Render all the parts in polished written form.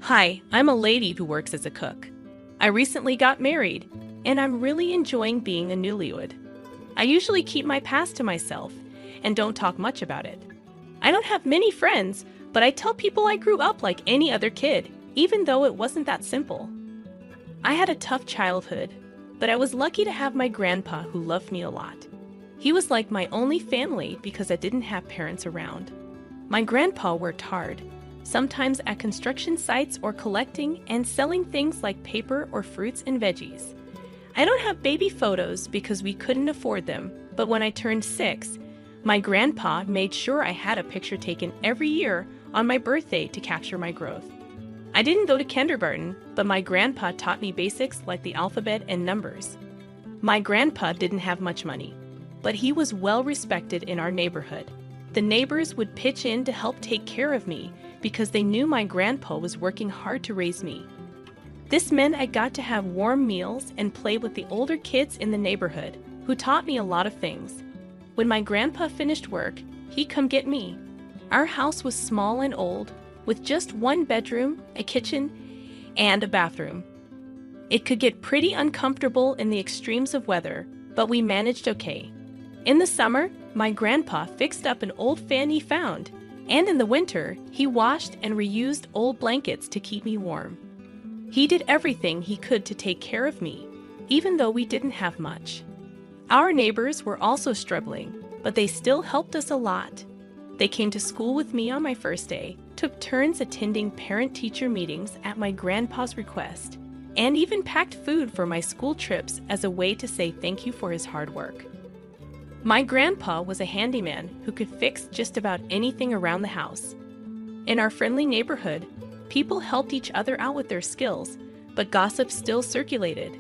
Hi, I'm a lady who works as a cook. I recently got married, and I'm really enjoying being a newlywed. I usually keep my past to myself and don't talk much about it. I don't have many friends, but I tell people I grew up like any other kid, even though it wasn't that simple. I had a tough childhood, but I was lucky to have my grandpa who loved me a lot. He was like my only family because I didn't have parents around. My grandpa worked hard, sometimes at construction sites or collecting and selling things like paper or fruits and veggies. I don't have baby photos because we couldn't afford them, but when I turned 6, my grandpa made sure I had a picture taken every year on my birthday to capture my growth. I didn't go to kindergarten, but my grandpa taught me basics like the alphabet and numbers. My grandpa didn't have much money, but he was well respected in our neighborhood. The neighbors would pitch in to help take care of me because they knew my grandpa was working hard to raise me. This meant I got to have warm meals and play with the older kids in the neighborhood, who taught me a lot of things. When my grandpa finished work, he'd come get me. Our house was small and old, with just one bedroom, a kitchen, and a bathroom. It could get pretty uncomfortable in the extremes of weather, but we managed okay. In the summer, my grandpa fixed up an old fan he found, and in the winter, he washed and reused old blankets to keep me warm. He did everything he could to take care of me, even though we didn't have much. Our neighbors were also struggling, but they still helped us a lot. They came to school with me on my first day, took turns attending parent-teacher meetings at my grandpa's request, and even packed food for my school trips as a way to say thank you for his hard work. My grandpa was a handyman who could fix just about anything around the house. In our friendly neighborhood, people helped each other out with their skills, but gossip still circulated.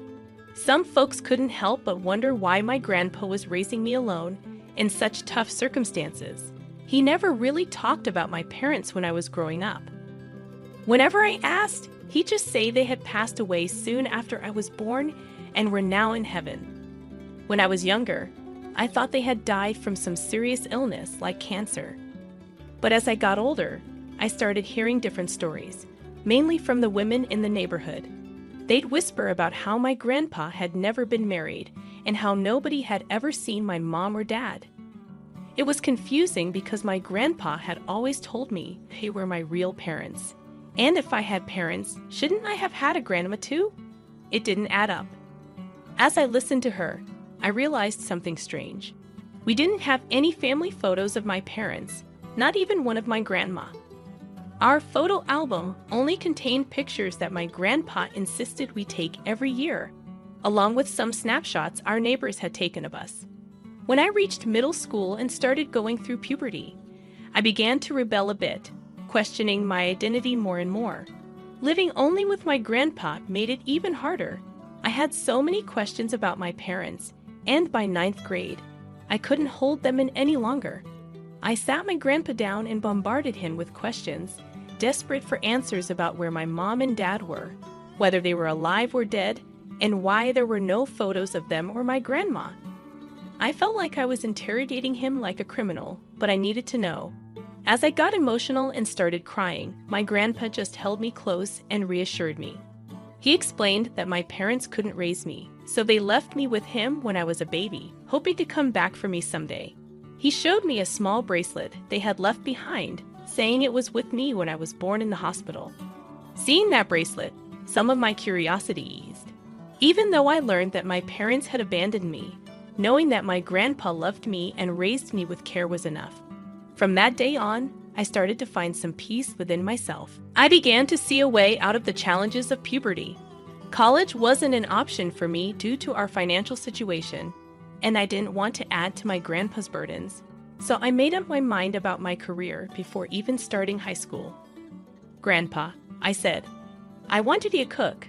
Some folks couldn't help but wonder why my grandpa was raising me alone in such tough circumstances. He never really talked about my parents when I was growing up. Whenever I asked, he'd just say they had passed away soon after I was born and were now in heaven. When I was younger, I thought they had died from some serious illness like cancer. But as I got older, I started hearing different stories, mainly from the women in the neighborhood. They'd whisper about how my grandpa had never been married and how nobody had ever seen my mom or dad. It was confusing because my grandpa had always told me they were my real parents. And if I had parents, shouldn't I have had a grandma too? It didn't add up. As I listened to her, I realized something strange. We didn't have any family photos of my parents, not even one of my grandma. Our photo album only contained pictures that my grandpa insisted we take every year, along with some snapshots our neighbors had taken of us. When I reached middle school and started going through puberty, I began to rebel a bit, questioning my identity more and more. Living only with my grandpa made it even harder. I had so many questions about my parents, and by 9th grade, I couldn't hold them in any longer. I sat my grandpa down and bombarded him with questions, desperate for answers about where my mom and dad were, whether they were alive or dead, and why there were no photos of them or my grandma. I felt like I was interrogating him like a criminal, but I needed to know. As I got emotional and started crying, my grandpa just held me close and reassured me. He explained that my parents couldn't raise me, so they left me with him when I was a baby, hoping to come back for me someday. He showed me a small bracelet they had left behind, saying it was with me when I was born in the hospital. Seeing that bracelet, some of my curiosity eased. Even though I learned that my parents had abandoned me, knowing that my grandpa loved me and raised me with care was enough. From that day on, I started to find some peace within myself. I began to see a way out of the challenges of puberty. College wasn't an option for me due to our financial situation, and I didn't want to add to my grandpa's burdens, so I made up my mind about my career before even starting high school. "Grandpa," I said, "I want to be a cook.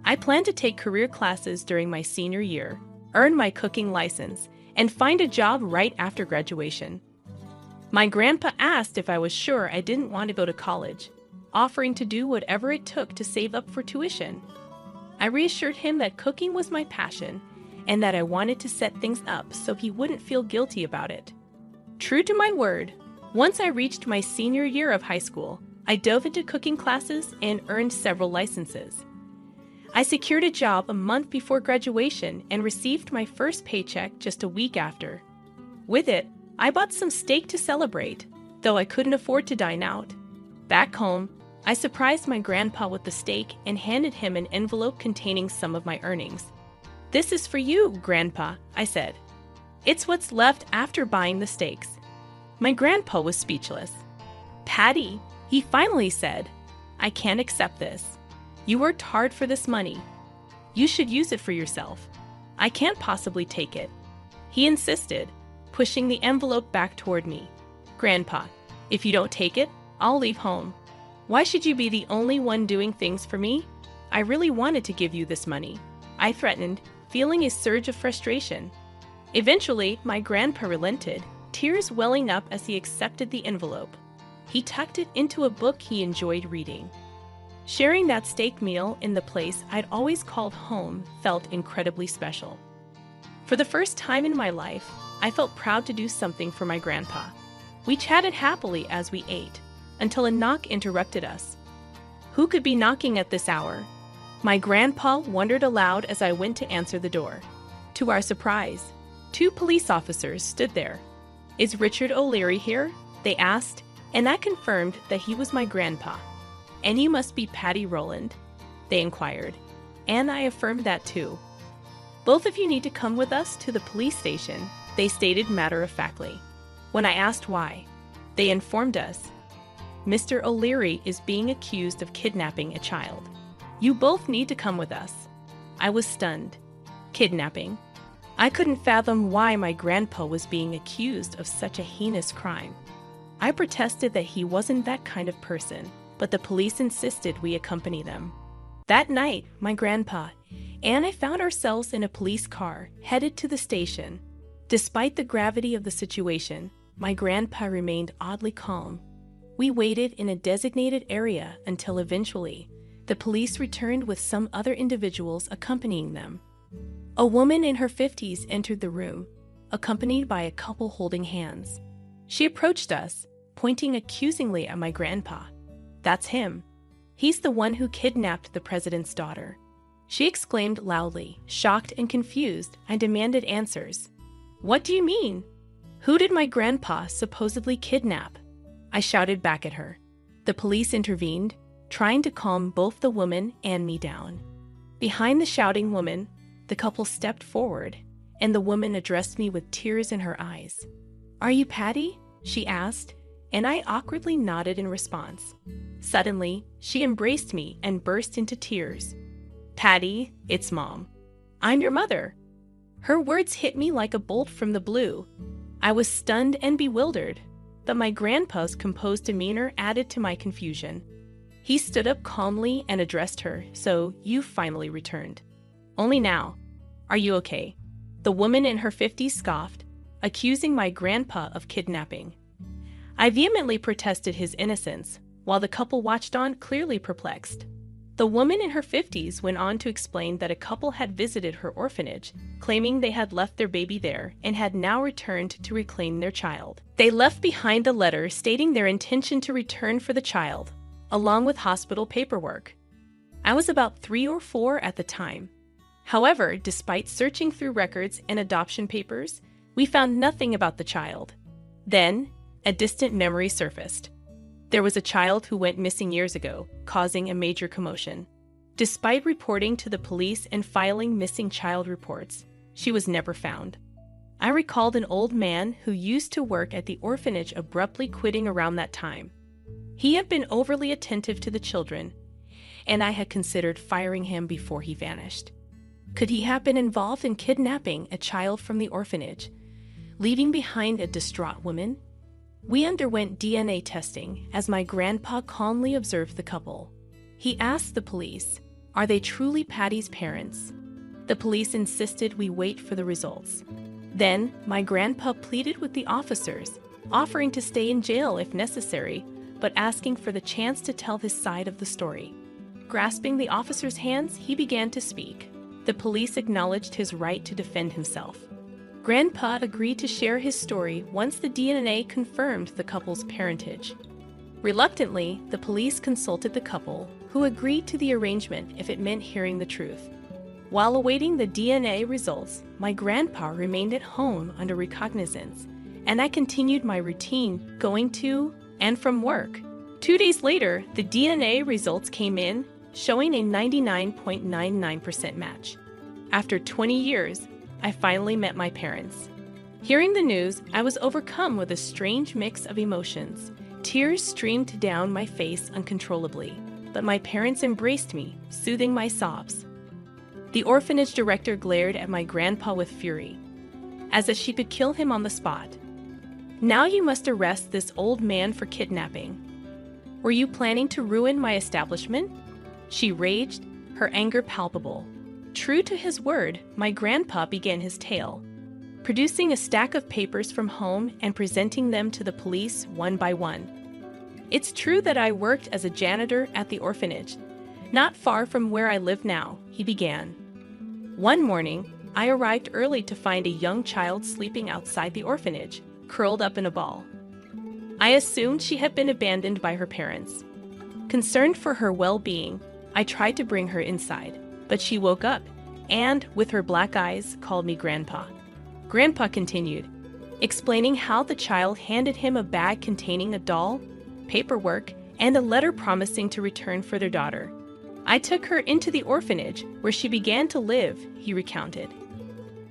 I plan to take career classes during my senior year, earn my cooking license, and find a job right after graduation." My grandpa asked if I was sure I didn't want to go to college, offering to do whatever it took to save up for tuition. I reassured him that cooking was my passion and that I wanted to set things up so he wouldn't feel guilty about it. True to my word, once I reached my senior year of high school, I dove into cooking classes and earned several licenses. I secured a job a month before graduation and received my first paycheck just a week after. With it, I bought some steak to celebrate, though I couldn't afford to dine out. Back home, I surprised my grandpa with the steak and handed him an envelope containing some of my earnings. "This is for you, Grandpa," I said. "It's what's left after buying the steaks." My grandpa was speechless. "Patty," he finally said, "I can't accept this. You worked hard for this money. You should use it for yourself. I can't possibly take it." He insisted, pushing the envelope back toward me. "Grandpa, if you don't take it, I'll leave home. Why should you be the only one doing things for me? I really wanted to give you this money," I threatened, feeling a surge of frustration. Eventually, my grandpa relented, tears welling up as he accepted the envelope. He tucked it into a book he enjoyed reading. Sharing that steak meal in the place I'd always called home felt incredibly special. For the first time in my life, I felt proud to do something for my grandpa. We chatted happily as we ate, until a knock interrupted us. Who could be knocking at this hour? My grandpa wondered aloud as I went to answer the door. To our surprise, 2 police officers stood there. "Is Richard O'Leary here?" they asked, and I confirmed that he was my grandpa. "And you must be Patty Rowland?" they inquired, and I affirmed that too. "Both of you need to come with us to the police station," they stated matter-of-factly. When I asked why, they informed us, "Mr. O'Leary is being accused of kidnapping a child. You both need to come with us." I was stunned. Kidnapping? I couldn't fathom why my grandpa was being accused of such a heinous crime. I protested that he wasn't that kind of person, but the police insisted we accompany them. That night, my grandpa and I found ourselves in a police car headed to the station. Despite the gravity of the situation, my grandpa remained oddly calm. We waited in a designated area until eventually, the police returned with some other individuals accompanying them. A woman in her 50s entered the room, accompanied by a couple holding hands. She approached us, pointing accusingly at my grandpa. "That's him. He's the one who kidnapped the president's daughter." She exclaimed loudly, shocked and confused. I demanded answers. "What do you mean? Who did my grandpa supposedly kidnap?" I shouted back at her. The police intervened, trying to calm both the woman and me down. Behind the shouting woman, the couple stepped forward, and the woman addressed me with tears in her eyes. "Are you Patty?" she asked, and I awkwardly nodded in response. Suddenly, she embraced me and burst into tears. "Patty, it's Mom. I'm your mother." Her words hit me like a bolt from the blue. I was stunned and bewildered, but my grandpa's composed demeanor added to my confusion. He stood up calmly and addressed her. "So, you finally returned. Only now. Are you okay?" The woman in her 50s scoffed, accusing my grandpa of kidnapping. I vehemently protested his innocence, while the couple watched on, clearly perplexed. The woman in her 50s went on to explain that a couple had visited her orphanage, claiming they had left their baby there and had now returned to reclaim their child. They left behind a letter stating their intention to return for the child, along with hospital paperwork. I was about 3 or 4 at the time. However, despite searching through records and adoption papers, we found nothing about the child. Then, a distant memory surfaced. There was a child who went missing years ago, causing a major commotion. Despite reporting to the police and filing missing child reports, she was never found. I recalled an old man who used to work at the orphanage abruptly quitting around that time. He had been overly attentive to the children, and I had considered firing him before he vanished. Could he have been involved in kidnapping a child from the orphanage, leaving behind a distraught woman? We underwent DNA testing as my grandpa calmly observed the couple. He asked the police, "Are they truly Patty's parents?" The police insisted we wait for the results. Then, my grandpa pleaded with the officers, offering to stay in jail if necessary, but asking for the chance to tell his side of the story. Grasping the officer's hands, he began to speak. The police acknowledged his right to defend himself. Grandpa agreed to share his story once the DNA confirmed the couple's parentage. Reluctantly, the police consulted the couple, who agreed to the arrangement if it meant hearing the truth. While awaiting the DNA results, my grandpa remained at home under recognizance, and I continued my routine going to and from work. 2 days later, the DNA results came in, showing a 99.99% match. After 20 years, I finally met my parents. Hearing the news, I was overcome with a strange mix of emotions. Tears streamed down my face uncontrollably, but my parents embraced me, soothing my sobs. The orphanage director glared at my grandpa with fury, as if she could kill him on the spot. "Now you must arrest this old man for kidnapping. Were you planning to ruin my establishment?" She raged, her anger palpable. True to his word, my grandpa began his tale, producing a stack of papers from home and presenting them to the police one by one. "It's true that I worked as a janitor at the orphanage, not far from where I live now," he began. "One morning, I arrived early to find a young child sleeping outside the orphanage, curled up in a ball. I assumed she had been abandoned by her parents. Concerned for her well-being, I tried to bring her inside, but she woke up and, with her black eyes, called me Grandpa." Grandpa continued, explaining how the child handed him a bag containing a doll, paperwork, and a letter promising to return for their daughter. "I took her into the orphanage, where she began to live," he recounted.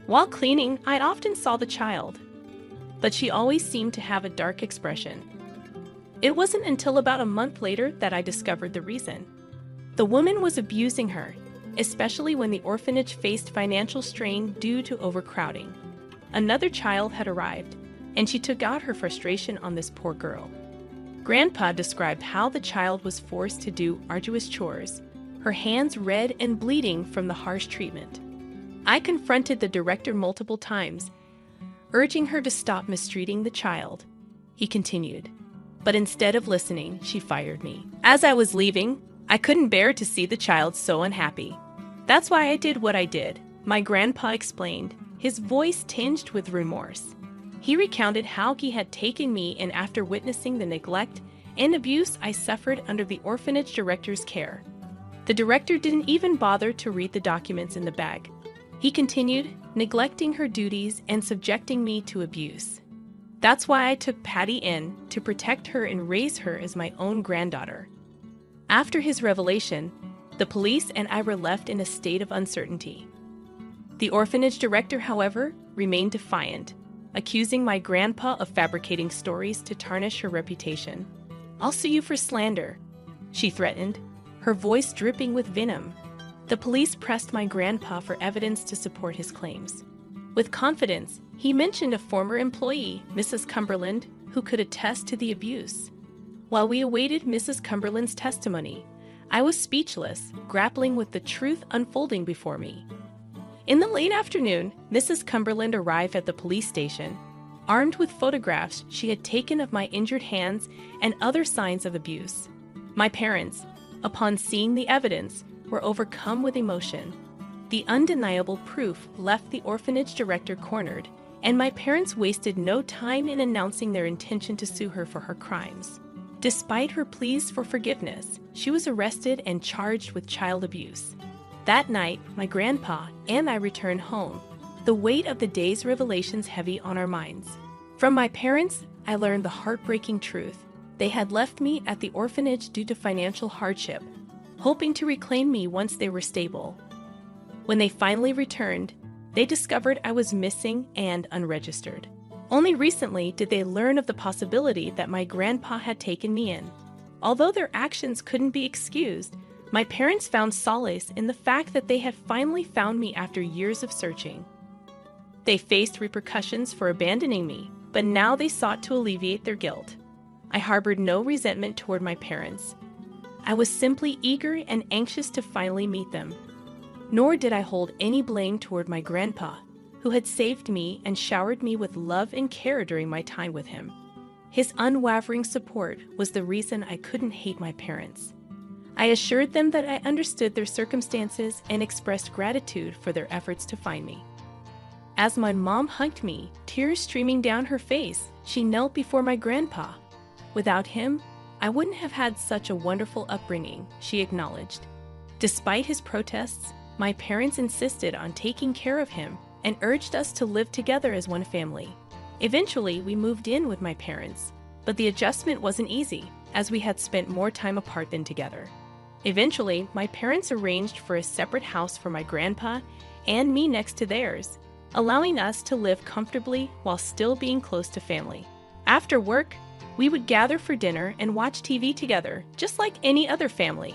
"While cleaning, I often saw the child, but she always seemed to have a dark expression. It wasn't until about a month later that I discovered the reason. The woman was abusing her, especially when the orphanage faced financial strain due to overcrowding. Another child had arrived, and she took out her frustration on this poor girl." Grandpa described how the child was forced to do arduous chores, her hands red and bleeding from the harsh treatment. "I confronted the director multiple times, urging her to stop mistreating the child," he continued. "But instead of listening, she fired me. As I was leaving, I couldn't bear to see the child so unhappy. That's why I did what I did," my grandpa explained, his voice tinged with remorse. He recounted how he had taken me in after witnessing the neglect and abuse I suffered under the orphanage director's care. The director didn't even bother to read the documents in the bag. He continued, neglecting her duties and subjecting me to abuse. "That's why I took Patty in, to protect her and raise her as my own granddaughter." After his revelation, the police and I were left in a state of uncertainty. The orphanage director, however, remained defiant, accusing my grandpa of fabricating stories to tarnish her reputation. "I'll sue you for slander," she threatened, her voice dripping with venom. The police pressed my grandpa for evidence to support his claims. With confidence, he mentioned a former employee, Mrs. Cumberland, who could attest to the abuse. While we awaited Mrs. Cumberland's testimony, I was speechless, grappling with the truth unfolding before me. In the late afternoon, Mrs. Cumberland arrived at the police station, armed with photographs she had taken of my injured hands and other signs of abuse. My parents, upon seeing the evidence, were overcome with emotion. The undeniable proof left the orphanage director cornered, and my parents wasted no time in announcing their intention to sue her for her crimes. Despite her pleas for forgiveness, she was arrested and charged with child abuse. That night, my grandpa and I returned home, the weight of the day's revelations heavy on our minds. From my parents, I learned the heartbreaking truth. They had left me at the orphanage due to financial hardship, hoping to reclaim me once they were stable. When they finally returned, they discovered I was missing and unregistered. Only recently did they learn of the possibility that my grandpa had taken me in. Although their actions couldn't be excused, my parents found solace in the fact that they had finally found me after years of searching. They faced repercussions for abandoning me, but now they sought to alleviate their guilt. I harbored no resentment toward my parents. I was simply eager and anxious to finally meet them. Nor did I hold any blame toward my grandpa, who had saved me and showered me with love and care during my time with him. His unwavering support was the reason I couldn't hate my parents. I assured them that I understood their circumstances and expressed gratitude for their efforts to find me. As my mom hugged me, tears streaming down her face, she knelt before my grandpa. Without him, I wouldn't have had such a wonderful upbringing, she acknowledged. Despite his protests, my parents insisted on taking care of him and urged us to live together as one family. Eventually, we moved in with my parents, but the adjustment wasn't easy, as we had spent more time apart than together. Eventually, my parents arranged for a separate house for my grandpa and me next to theirs, allowing us to live comfortably while still being close to family. After work, we would gather for dinner and watch TV together, just like any other family.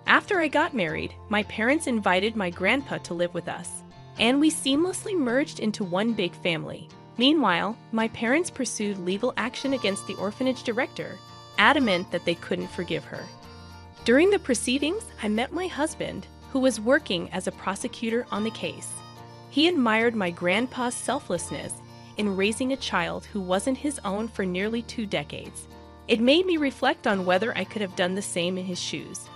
After I got married, my parents invited my grandpa to live with us, and we seamlessly merged into one big family. Meanwhile, my parents pursued legal action against the orphanage director, adamant that they couldn't forgive her. During the proceedings, I met my husband, who was working as a prosecutor on the case. He admired my grandpa's selflessness in raising a child who wasn't his own for nearly 2 decades. It made me reflect on whether I could have done the same in his shoes.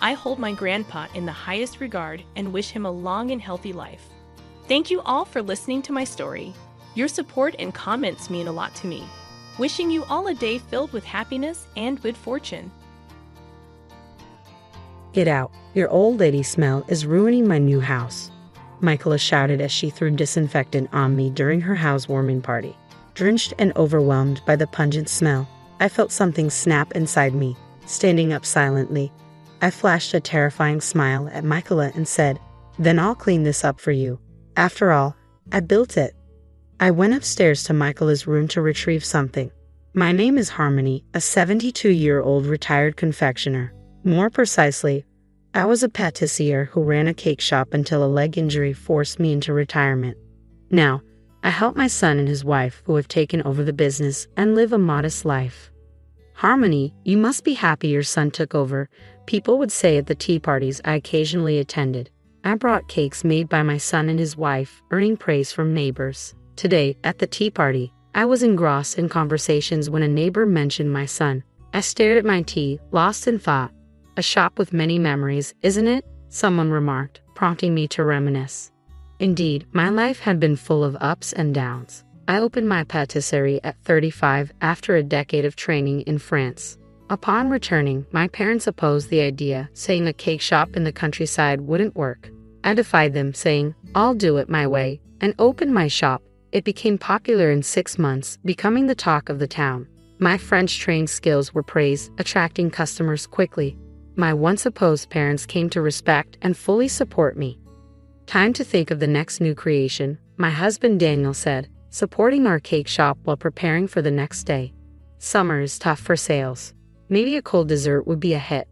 I hold my grandpa in the highest regard and wish him a long and healthy life. Thank you all for listening to my story. Your support and comments mean a lot to me. Wishing you all a day filled with happiness and good fortune. Get out. Your old lady smell is ruining my new house, Michaela shouted as she threw disinfectant on me during her housewarming party. Drenched and overwhelmed by the pungent smell, I felt something snap inside me. Standing up silently, I flashed a terrifying smile at Michaela and said, "Then I'll clean this up for you. After all, I built it." I went upstairs to Michaela's room to retrieve something. My name is Harmony, a 72-year-old retired confectioner. More precisely, I was a patissier who ran a cake shop until a leg injury forced me into retirement. Now, I help my son and his wife who have taken over the business and live a modest life. Harmony, you must be happy your son took over, people would say at the tea parties I occasionally attended. I brought cakes made by my son and his wife, earning praise from neighbors. Today, at the tea party, I was engrossed in conversations when a neighbor mentioned my son. I stared at my tea, lost in thought. "A shop with many memories, isn't it?" someone remarked, prompting me to reminisce. Indeed, my life had been full of ups and downs. I opened my patisserie at 35 after a decade of training in France. Upon returning, my parents opposed the idea, saying a cake shop in the countryside wouldn't work. I defied them, saying, "I'll do it my way," and opened my shop. It became popular in 6 months, becoming the talk of the town. My French trained skills were praised, attracting customers quickly. My once opposed parents came to respect and fully support me. "Time to think of the next new creation," my husband Daniel said, supporting our cake shop while preparing for the next day. "Summer is tough for sales. Maybe a cold dessert would be a hit."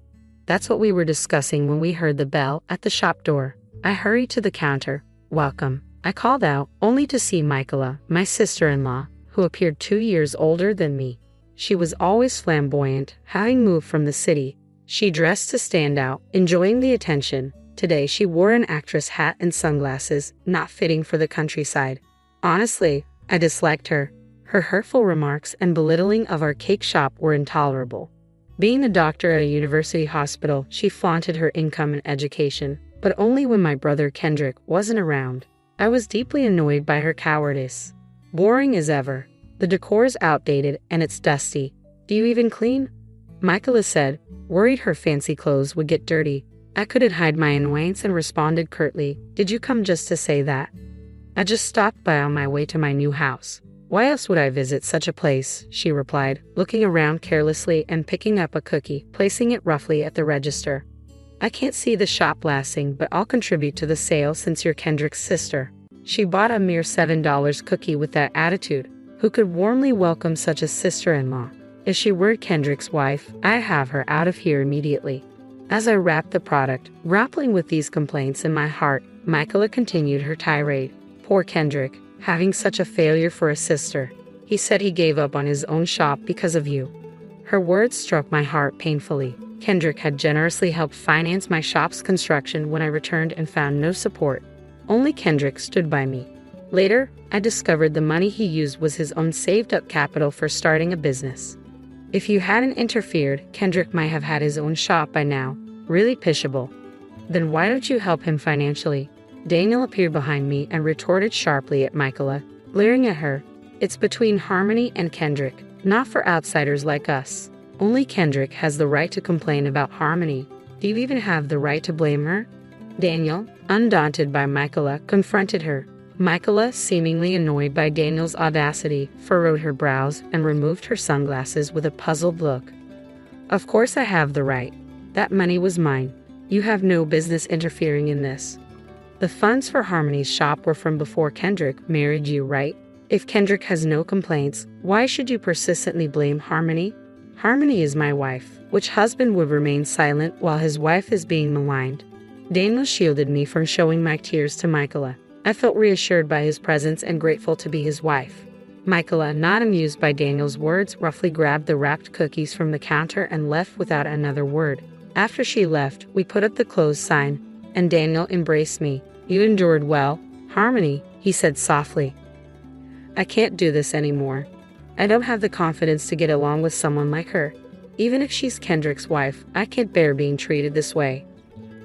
That's what we were discussing when we heard the bell at the shop door. I hurried to the counter. "Welcome," I called out, only to see Michaela, my sister-in-law, who appeared 2 years older than me. She was always flamboyant, having moved from the city. She dressed to stand out, enjoying the attention. Today she wore an actress hat and sunglasses, not fitting for the countryside. Honestly, I disliked her. Her hurtful remarks and belittling of our cake shop were intolerable. Being a doctor at a university hospital, she flaunted her income and education, but only when my brother Kendrick wasn't around. I was deeply annoyed by her cowardice. Boring as ever. The decor is outdated and it's dusty. "Do you even clean?" Michaela said, worried her fancy clothes would get dirty. I couldn't hide my annoyance and responded curtly, "Did you come just to say that?" "I just stopped by on my way to my new house. Why else would I visit such a place?" she replied, looking around carelessly and picking up a cookie, placing it roughly at the register. "I can't see the shop lasting, but I'll contribute to the sale since you're Kendrick's sister." She bought a mere $7 cookie with that attitude. Who could warmly welcome such a sister-in-law? If she were Kendrick's wife, I'd have her out of here immediately. As I wrapped the product, grappling with these complaints in my heart, Michaela continued her tirade. Poor Kendrick, having such a failure for a sister. He said he gave up on his own shop because of you. Her words struck my heart painfully. Kendrick had generously helped finance my shop's construction when I returned and found no support. Only Kendrick stood by me. Later, I discovered the money he used was his own saved-up capital for starting a business. If you hadn't interfered, Kendrick might have had his own shop by now. Really pishable. Then why don't you help him financially? Daniel appeared behind me and retorted sharply at Michaela, leering at her. "It's between Harmony and Kendrick, not for outsiders like us." Only Kendrick has the right to complain about Harmony. Do you even have the right to blame her? Daniel, undaunted by Michaela, confronted her. Michaela, seemingly annoyed by Daniel's audacity, furrowed her brows and removed her sunglasses with a puzzled look. Of course I have the right. That money was mine. You have no business interfering in this. The funds for Harmony's shop were from before Kendrick married you, right? If Kendrick has no complaints, why should you persistently blame Harmony? Harmony is my wife. Which husband would remain silent while his wife is being maligned? Daniel shielded me from showing my tears to Michaela. I felt reassured by his presence and grateful to be his wife. Michaela, not amused by Daniel's words, roughly grabbed the wrapped cookies from the counter and left without another word. After she left, we put up the closed sign, and Daniel embraced me. You endured well, Harmony, he said softly. I can't do this anymore. I don't have the confidence to get along with someone like her. Even if she's Kendrick's wife, I can't bear being treated this way.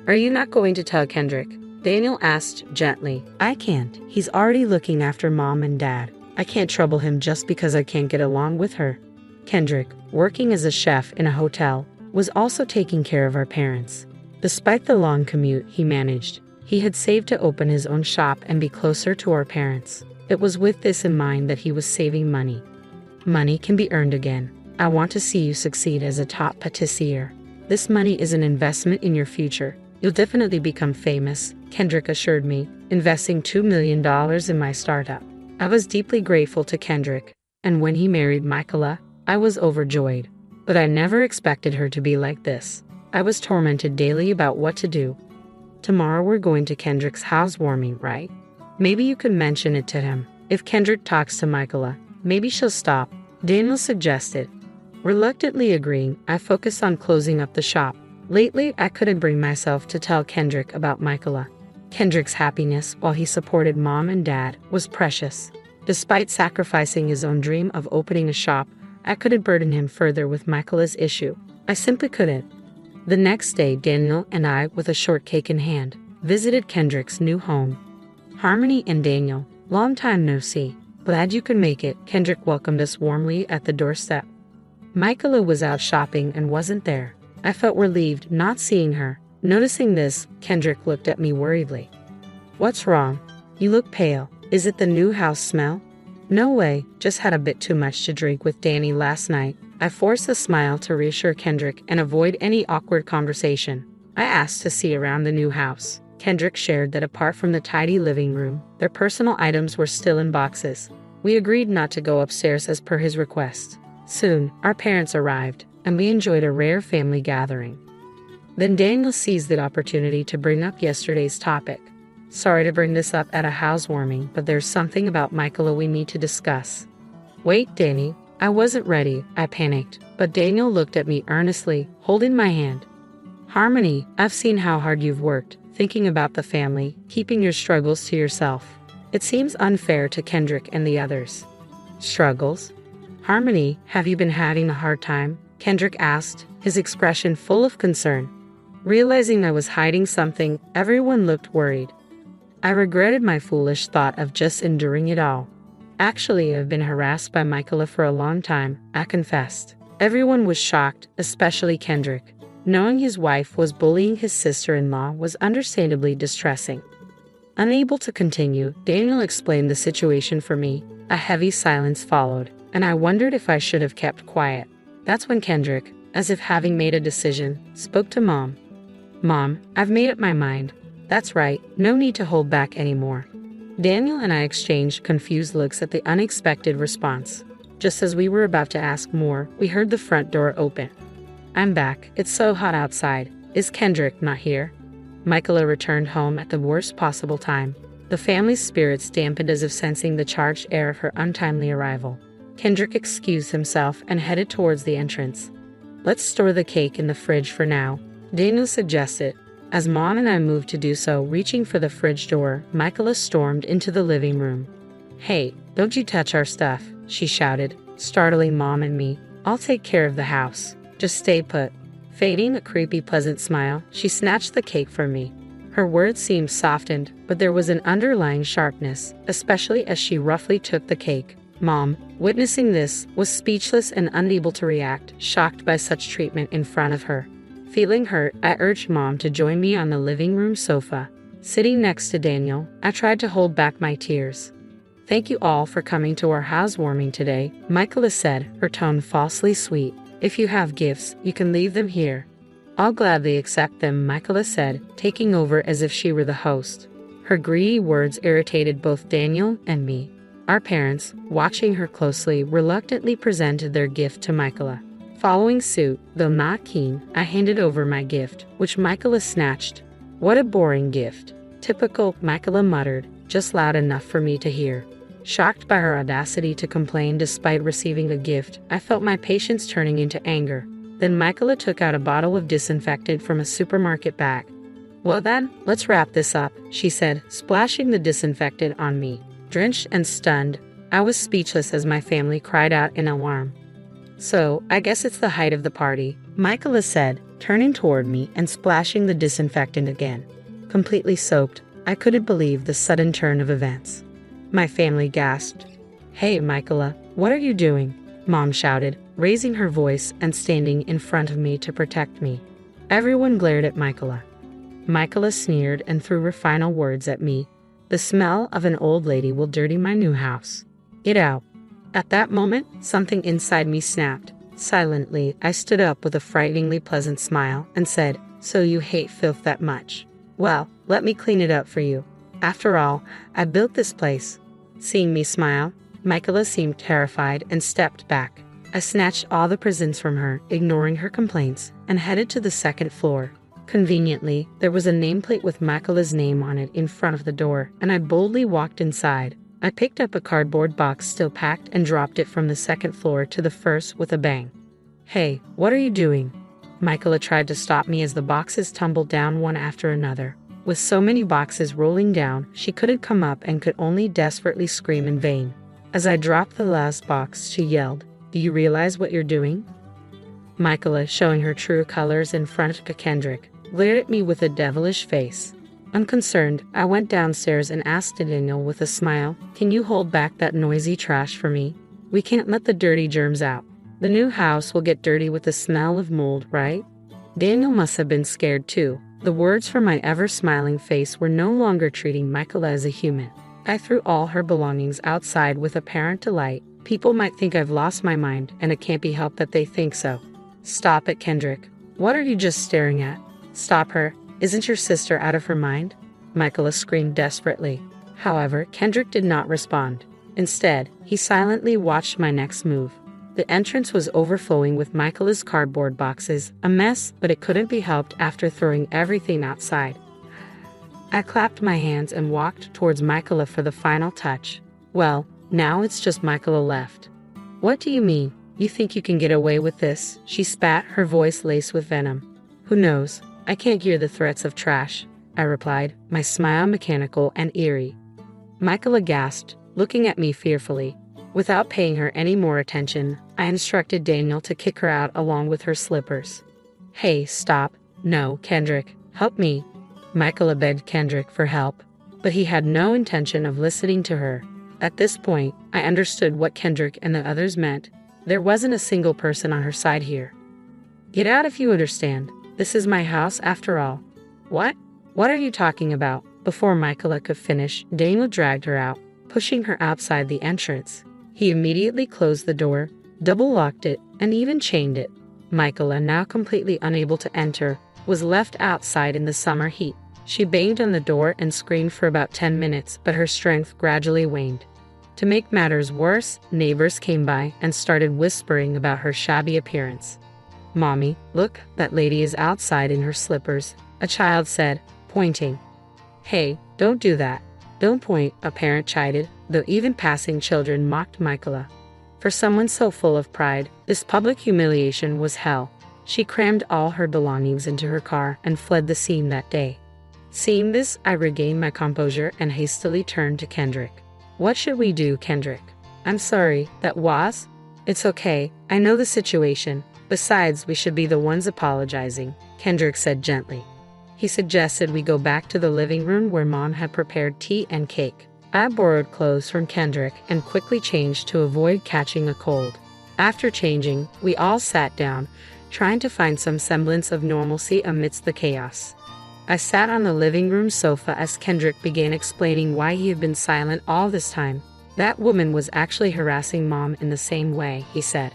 Are you not going to tell Kendrick? Daniel asked gently. I can't. He's already looking after Mom and Dad. I can't trouble him just because I can't get along with her. Kendrick, working as a chef in a hotel, was also taking care of our parents. Despite the long commute he managed, he had saved to open his own shop and be closer to our parents. It was with this in mind that he was saving money. Money can be earned again. I want to see you succeed as a top patissier. This money is an investment in your future. You'll definitely become famous, Kendrick assured me, investing $2 million in my startup. I was deeply grateful to Kendrick, and when he married Michaela, I was overjoyed. But I never expected her to be like this. I was tormented daily about what to do. Tomorrow we're going to Kendrick's housewarming, right? Maybe you could mention it to him. If Kendrick talks to Michaela, maybe she'll stop, Daniel suggested. Reluctantly agreeing, I focused on closing up the shop. Lately, I couldn't bring myself to tell Kendrick about Michaela. Kendrick's happiness, while he supported Mom and Dad, was precious. Despite sacrificing his own dream of opening a shop, I couldn't burden him further with Michaela's issue. I simply couldn't. The next day, Daniel and I, with a short cake in hand, visited Kendrick's new home. Harmony and Daniel, long time no see. Glad you could make it, Kendrick welcomed us warmly at the doorstep. Michaela was out shopping and wasn't there. I felt relieved not seeing her. Noticing this, Kendrick looked at me worriedly. What's wrong? You look pale. Is it the new house smell? No way, just had a bit too much to drink with Danny last night. I forced a smile to reassure Kendrick and avoid any awkward conversation. I asked to see around the new house. Kendrick shared that apart from the tidy living room, their personal items were still in boxes. We agreed not to go upstairs as per his request. Soon, our parents arrived, and we enjoyed a rare family gathering. Then Daniel seized the opportunity to bring up yesterday's topic. Sorry to bring this up at a housewarming, but there's something about Michaela we need to discuss. Wait, Danny. I wasn't ready, I panicked, but Daniel looked at me earnestly, holding my hand. Harmony, I've seen how hard you've worked, thinking about the family, keeping your struggles to yourself. It seems unfair to Kendrick and the others. Struggles? Harmony, have you been having a hard time? Kendrick asked, his expression full of concern. Realizing I was hiding something, everyone looked worried. I regretted my foolish thought of just enduring it all. Actually, I've been harassed by Michaela for a long time, I confessed. Everyone was shocked, especially Kendrick. Knowing his wife was bullying his sister-in-law was understandably distressing. Unable to continue, Daniel explained the situation for me. A heavy silence followed, and I wondered if I should have kept quiet. That's when Kendrick, as if having made a decision, spoke to Mom. Mom, I've made up my mind. That's right, no need to hold back anymore. Daniel and I exchanged confused looks at the unexpected response. Just as we were about to ask more, we heard the front door open. I'm back. It's so hot outside. Is Kendrick not here? Michaela returned home at the worst possible time. The family's spirits dampened as if sensing the charged air of her untimely arrival. Kendrick excused himself and headed towards the entrance. Let's store the cake in the fridge for now, Daniel suggested. As Mom and I moved to do so, reaching for the fridge door, Michaela stormed into the living room. Hey, don't you touch our stuff, she shouted, startling Mom and me. I'll take care of the house. Just stay put. Fading a creepy, pleasant smile, she snatched the cake from me. Her words seemed softened, but there was an underlying sharpness, especially as she roughly took the cake. Mom, witnessing this, was speechless and unable to react, shocked by such treatment in front of her. Feeling hurt, I urged Mom to join me on the living room sofa. Sitting next to Daniel, I tried to hold back my tears. "Thank you all for coming to our housewarming today," Michaela said, her tone falsely sweet. "If you have gifts, you can leave them here." "I'll gladly accept them," Michaela said, taking over as if she were the host. Her greedy words irritated both Daniel and me. Our parents, watching her closely, reluctantly presented their gift to Michaela. Following suit, though not keen, I handed over my gift, which Michaela snatched. "What a boring gift." "Typical," Michaela muttered, just loud enough for me to hear. Shocked by her audacity to complain despite receiving a gift, I felt my patience turning into anger. Then Michaela took out a bottle of disinfectant from a supermarket bag. "Well then, let's wrap this up," she said, splashing the disinfectant on me. Drenched and stunned, I was speechless as my family cried out in alarm. "So, I guess it's the height of the party," Michaela said, turning toward me and splashing the disinfectant again. Completely soaked, I couldn't believe the sudden turn of events. My family gasped. "Hey, Michaela, what are you doing?" Mom shouted, raising her voice and standing in front of me to protect me. Everyone glared at Michaela. Michaela sneered and threw her final words at me. "The smell of an old lady will dirty my new house. Get out." At that moment, something inside me snapped. Silently, I stood up with a frighteningly pleasant smile and said, "So you hate filth that much? Well, let me clean it up for you. After all, I built this place." Seeing me smile, Michaela seemed terrified and stepped back. I snatched all the presents from her, ignoring her complaints, and headed to the second floor. Conveniently, there was a nameplate with Michaela's name on it in front of the door, and I boldly walked inside. I picked up a cardboard box still packed and dropped it from the second floor to the first with a bang. "Hey, what are you doing?" Michaela tried to stop me as the boxes tumbled down one after another. With so many boxes rolling down, she couldn't come up and could only desperately scream in vain. As I dropped the last box, she yelled, "Do you realize what you're doing?" Michaela, showing her true colors in front of Kendrick, glared at me with a devilish face. Unconcerned, I went downstairs and asked Daniel with a smile, "Can you hold back that noisy trash for me? We can't let the dirty germs out. The new house will get dirty with the smell of mold, right?" Daniel must have been scared too. The words from my ever-smiling face were no longer treating Michaela as a human. I threw all her belongings outside with apparent delight. People might think I've lost my mind, and it can't be helped that they think so. "Stop it, Kendrick. What are you just staring at? Stop her. Isn't your sister out of her mind?" Michaela screamed desperately. However, Kendrick did not respond. Instead, he silently watched my next move. The entrance was overflowing with Michaela's cardboard boxes, a mess, but it couldn't be helped after throwing everything outside. I clapped my hands and walked towards Michaela for the final touch. "Well, now it's just Michaela left." "What do you mean? You think you can get away with this?" She spat, her voice laced with venom. "Who knows? I can't hear the threats of trash," I replied, my smile mechanical and eerie. Michaela gasped, looking at me fearfully. Without paying her any more attention, I instructed Daniel to kick her out along with her slippers. "Hey, stop. No, Kendrick, help me." Michaela begged Kendrick for help, but he had no intention of listening to her. At this point, I understood what Kendrick and the others meant. There wasn't a single person on her side here. "Get out if you understand. This is my house after all." "What? What are you talking about?" Before Michaela could finish, Daniel dragged her out, pushing her outside the entrance. He immediately closed the door, double-locked it, and even chained it. Michaela, now completely unable to enter, was left outside in the summer heat. She banged on the door and screamed for about 10 minutes, but her strength gradually waned. To make matters worse, neighbors came by and started whispering about her shabby appearance. "Mommy, look, that lady is outside in her slippers," a child said, pointing. "Hey, don't do that. Don't point," a parent chided, though even passing children mocked Michaela. For someone so full of pride, this public humiliation was hell. She crammed all her belongings into her car and fled the scene that day. Seeing this, I regained my composure and hastily turned to Kendrick. "What should we do, Kendrick?" "I'm sorry, that was?" "It's okay, I know the situation. Besides, we should be the ones apologizing," Kendrick said gently. He suggested we go back to the living room where Mom had prepared tea and cake. I borrowed clothes from Kendrick and quickly changed to avoid catching a cold. After changing, we all sat down, trying to find some semblance of normalcy amidst the chaos. I sat on the living room sofa as Kendrick began explaining why he had been silent all this time. That woman was actually harassing Mom in the same way, he said.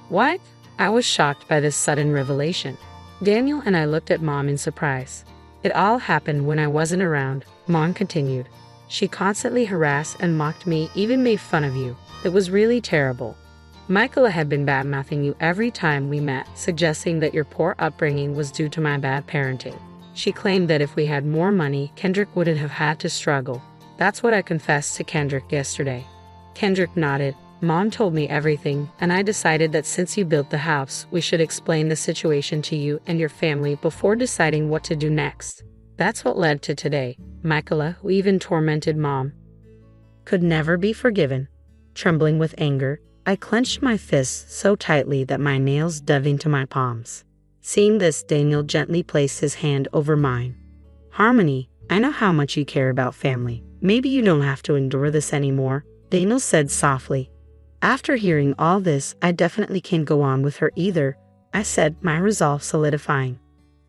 What? I was shocked by this sudden revelation. Daniel and I looked at Mom in surprise. It all happened when I wasn't around, Mom continued. She constantly harassed and mocked me, even made fun of you. It was really terrible. Michaela had been bad-mouthing you every time we met, suggesting that your poor upbringing was due to my bad parenting. She claimed that if we had more money, Kendrick wouldn't have had to struggle. That's what I confessed to Kendrick yesterday. Kendrick nodded. Mom told me everything, and I decided that since you built the house, we should explain the situation to you and your family before deciding what to do next. That's what led to today. Michaela, who even tormented Mom, could never be forgiven. Trembling with anger, I clenched my fists so tightly that my nails dug into my palms. Seeing this, Daniel gently placed his hand over mine. Harmony, I know how much you care about family. Maybe you don't have to endure this anymore, Daniel said softly. After hearing all this, I definitely can't go on with her either, I said, my resolve solidifying.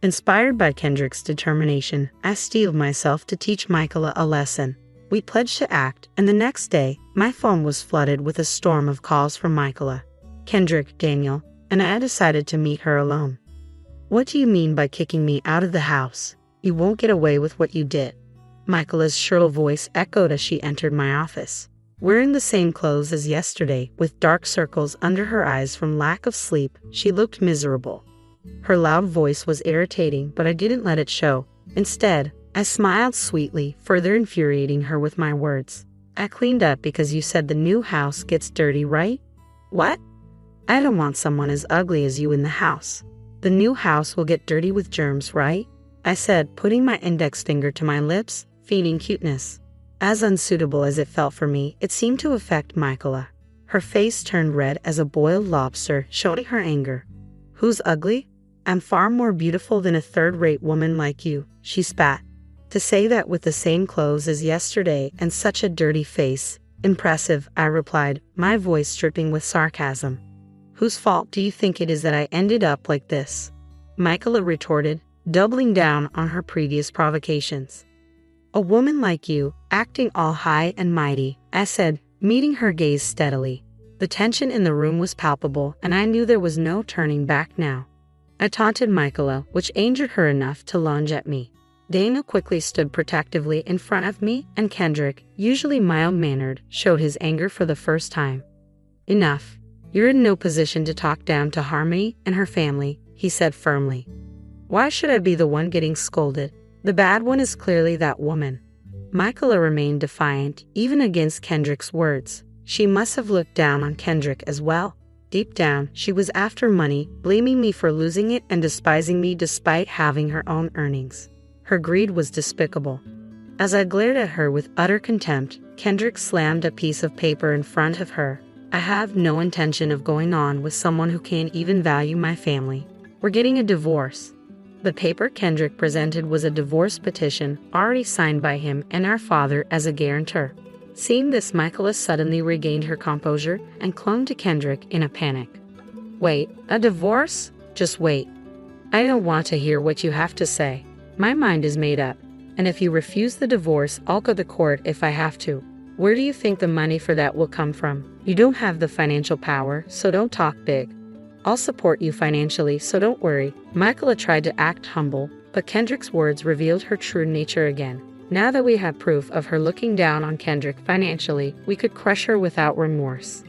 Inspired by Kendrick's determination, I steeled myself to teach Michaela a lesson. We pledged to act, and the next day, my phone was flooded with a storm of calls from Michaela, Kendrick, Daniel, and I decided to meet her alone. What do you mean by kicking me out of the house? You won't get away with what you did. Michaela's shrill voice echoed as she entered my office. Wearing the same clothes as yesterday, with dark circles under her eyes from lack of sleep, she looked miserable. Her loud voice was irritating, but I didn't let it show. Instead, I smiled sweetly, further infuriating her with my words. I cleaned up because you said the new house gets dirty, right? What? I don't want someone as ugly as you in the house. The new house will get dirty with germs, right? I said, putting my index finger to my lips, feigning cuteness. As unsuitable as it felt for me, it seemed to affect Michaela. Her face turned red as a boiled lobster, showing her anger. Who's ugly? I'm far more beautiful than a third-rate woman like you, she spat. To say that with the same clothes as yesterday and such a dirty face. Impressive, I replied, my voice dripping with sarcasm. Whose fault do you think it is that I ended up like this? Michaela retorted, doubling down on her previous provocations. A woman like you, acting all high and mighty, I said, meeting her gaze steadily. The tension in the room was palpable, and I knew there was no turning back now. I taunted Michaela, which angered her enough to lunge at me. Daniel quickly stood protectively in front of me, and Kendrick, usually mild-mannered, showed his anger for the first time. Enough. You're in no position to talk down to Harmony and her family, he said firmly. Why should I be the one getting scolded? The bad one is clearly that woman. Michaela remained defiant, even against Kendrick's words. She must have looked down on Kendrick as well. Deep down, she was after money, blaming me for losing it and despising me despite having her own earnings. Her greed was despicable. As I glared at her with utter contempt, Kendrick slammed a piece of paper in front of her. I have no intention of going on with someone who can't even value my family. We're getting a divorce. The paper Kendrick presented was a divorce petition already signed by him and our father as a guarantor. Seeing this, Michaela suddenly regained her composure and clung to Kendrick in a panic. Wait, a divorce? Just wait. I don't want to hear what you have to say. My mind is made up, and if you refuse the divorce, I'll go to court if I have to. Where do you think the money for that will come from? You don't have the financial power, so don't talk big. I'll support you financially, so don't worry. Michaela tried to act humble, but Kendrick's words revealed her true nature again. Now that we have proof of her looking down on Kendrick financially, we could crush her without remorse.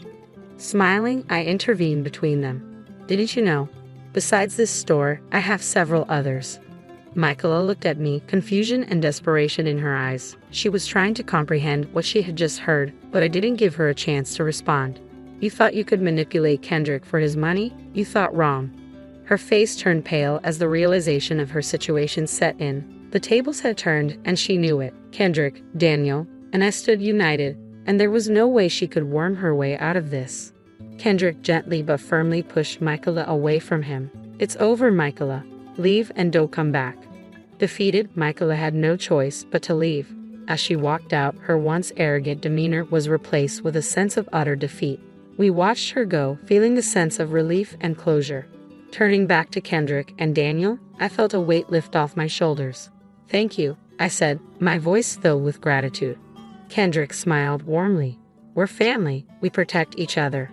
Smiling, I intervened between them. Didn't you know? Besides this store, I have several others. Michaela looked at me, confusion and desperation in her eyes. She was trying to comprehend what she had just heard, but I didn't give her a chance to respond. You thought you could manipulate Kendrick for his money? You thought wrong. Her face turned pale as the realization of her situation set in. The tables had turned, and she knew it. Kendrick, Daniel, and I stood united, and there was no way she could worm her way out of this. Kendrick gently but firmly pushed Michaela away from him. It's over, Michaela. Leave and don't come back. Defeated, Michaela had no choice but to leave. As she walked out, her once arrogant demeanor was replaced with a sense of utter defeat. We watched her go, feeling the sense of relief and closure. Turning back to Kendrick and Daniel, I felt a weight lift off my shoulders. "Thank you," I said, my voice filled with gratitude. Kendrick smiled warmly. "We're family, we protect each other."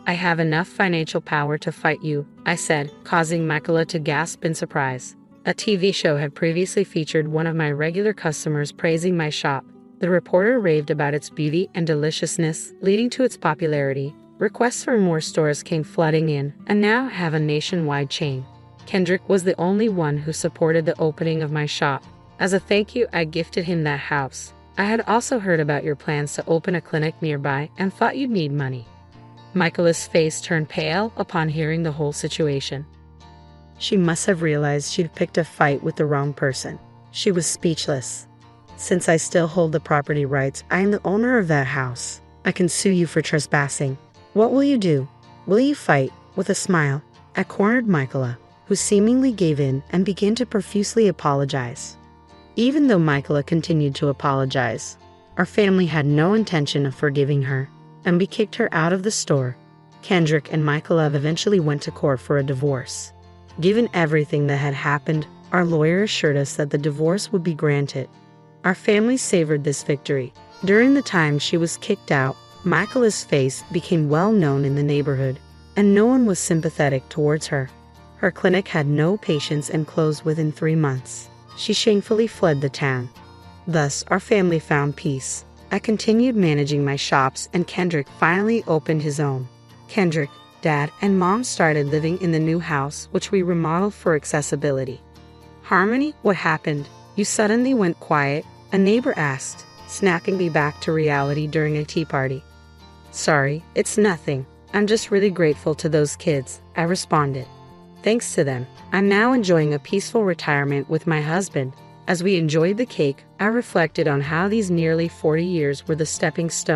"I have enough financial power to fight you," I said, causing Michaela to gasp in surprise. A TV show had previously featured one of my regular customers praising my shop. The reporter raved about its beauty and deliciousness, leading to its popularity. Requests for more stores came flooding in, and now I have a nationwide chain. Kendrick was the only one who supported the opening of my shop. As a thank you, I gifted him that house. "I had also heard about your plans to open a clinic nearby and thought you'd need money." Michaela's face turned pale upon hearing the whole situation. She must have realized she'd picked a fight with the wrong person. She was speechless. "Since I still hold the property rights, I am the owner of that house. I can sue you for trespassing. What will you do? Will you fight?" With a smile, I cornered Michaela, who seemingly gave in and began to profusely apologize. Even though Michaela continued to apologize, our family had no intention of forgiving her, and we kicked her out of the store. Kendrick and Michaela eventually went to court for a divorce. Given everything that had happened, our lawyer assured us that the divorce would be granted. Our family savored this victory. During the time she was kicked out, Michaela's face became well known in the neighborhood, and no one was sympathetic towards her. Her clinic had no patients and closed within 3 months. She shamefully fled the town. Thus, our family found peace. I continued managing my shops, and Kendrick finally opened his own. Kendrick, Dad, and Mom started living in the new house, which we remodeled for accessibility. "Harmony, what happened? You suddenly went quiet," a neighbor asked, snapping me back to reality during a tea party. "Sorry, it's nothing. I'm just really grateful to those kids," I responded. "Thanks to them, I'm now enjoying a peaceful retirement with my husband." As we enjoyed the cake, I reflected on how these nearly 40 years were the stepping stone